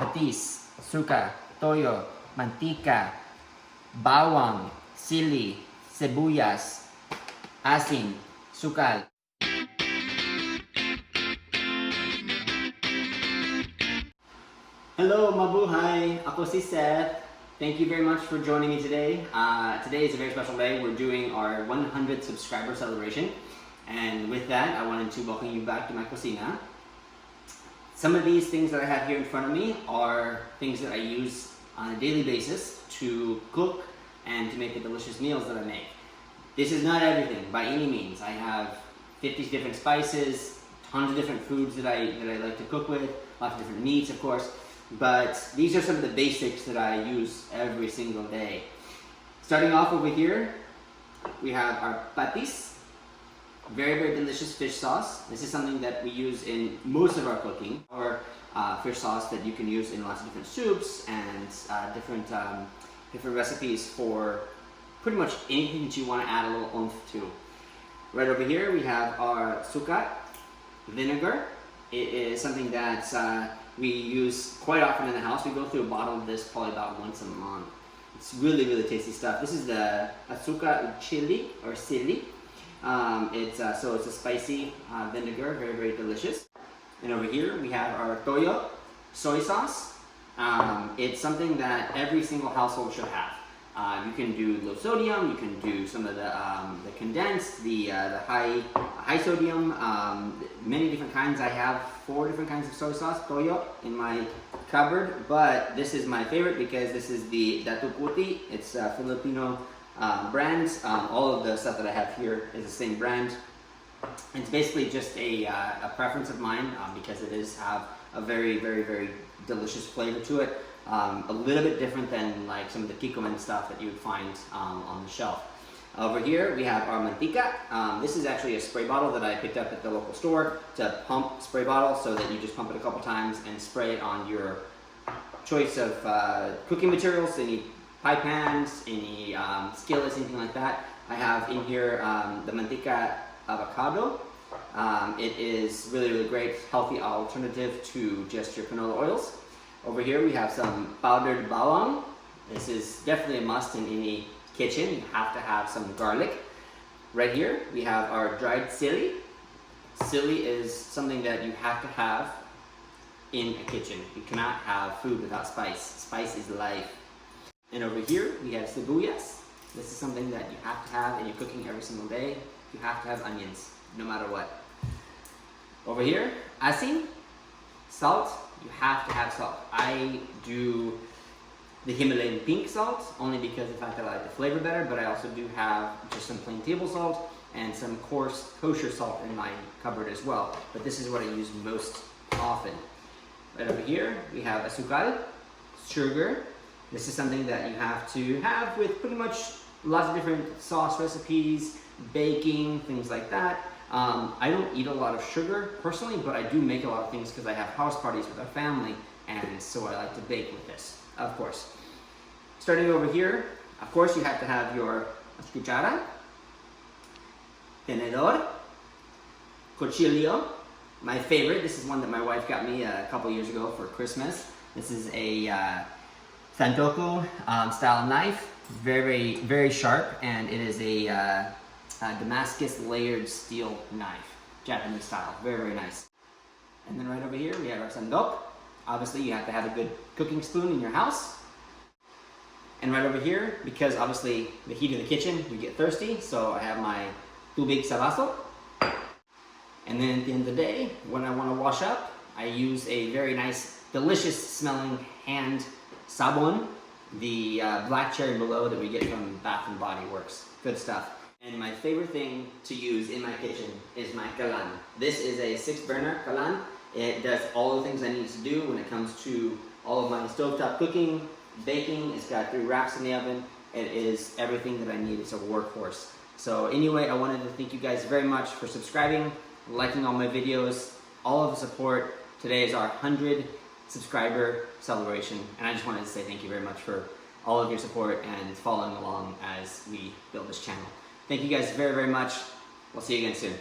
patis, suka, toyo, mantika, bawang, sili, sibuyas, asin, sukal. Hello, mabuhay! Ako si Seth. Thank you very much for joining me today. Today is a very special day. We're doing our 100 subscriber celebration. And with that, I wanted to welcome you back to my cocina. Some of these things that I have here in front of me are things that I use on a daily basis to cook and to make the delicious meals that I make. This is not everything by any means. I have 50 different spices, tons of different foods that I like to cook with, lots of different meats, of course. But these are some of the basics that I use every single day. Starting off over here, we have our patis. Very, very delicious fish sauce. This is something that we use in most of our cooking. Or fish sauce that you can use in lots of different soups and different recipes for pretty much anything that you want to add a little oomph to. Right over here, we have our sukat vinegar. It is something that we use quite often in the house. We go through a bottle of this probably about once a month. It's really, really tasty stuff. This is the azúcar chili or sili. So it's a spicy vinegar, very, very delicious. And over here we have our toyo soy sauce. It's something that every single household should have. You can do low sodium, you can do some of the condensed, the high sodium, many different kinds. I have 4 different kinds of soy sauce, toyo, in my cupboard, but this is my favorite because this is the Datu Puti. It's a Filipino brand. All of the stuff that I have here is the same brand. It's basically just a preference of mine because it does have a very, very, very delicious flavor to it. A little bit different than like some of the kikoman stuff that you would find on the shelf. Over here we have our mantika. This is actually a spray bottle that I picked up at the local store. It's a pump spray bottle so that you just pump it a couple times and spray it on your choice of cooking materials, any pie pans, any skillets, anything like that. I have in here the mantika avocado. It is really, really great, healthy alternative to just your canola oils. Over here we have some powdered bawang. This is definitely a must in any kitchen. You have to have some garlic. Right here we have our dried sili. Sili is something that you have to have in a kitchen. You cannot have food without spice. Spice is life. And over here we have sibuyas. This is something that you have to have in your cooking every single day. You have to have onions, no matter what. Over here, asin, salt. You have to have salt. I do the Himalayan pink salt only because of the fact that I like the flavor better, but I also do have just some plain table salt and some coarse kosher salt in my cupboard as well. But this is what I use most often. Right over here, we have azúcar, sugar. This is something that you have to have with pretty much lots of different sauce recipes, baking, things like that. I don't eat a lot of sugar personally, but I do make a lot of things because I have house parties with our family, and so I like to bake with this, of course. Starting over here, of course you have to have your cuchara, tenedor, cuchillo. My favorite, this is one that my wife got me a couple years ago for Christmas. This is a santoku style knife, very, very sharp, and it is a Damascus layered steel knife, Japanese style, very, very nice. And then right over here we have our sandok. Obviously you have to have a good cooking spoon in your house. And right over here, because obviously the heat of the kitchen, you get thirsty, so I have my tubig sa vaso. And then at the end of the day, when I want to wash up, I use a very nice, delicious smelling hand sabon, the black cherry below that we get from Bath and Body Works. Good stuff. And my favorite thing to use in my kitchen is my kalan. This is a 6-burner kalan. It does all the things I need to do when it comes to all of my stovetop cooking, baking. It's got 3 racks in the oven. It is everything that I need. It's a workhorse. So anyway, I wanted to thank you guys very much for subscribing, liking all my videos, all of the support. Today is our 100 subscriber celebration, and I just wanted to say thank you very much for all of your support and following along as we build this channel. Thank you guys very, very much. We'll see you again soon.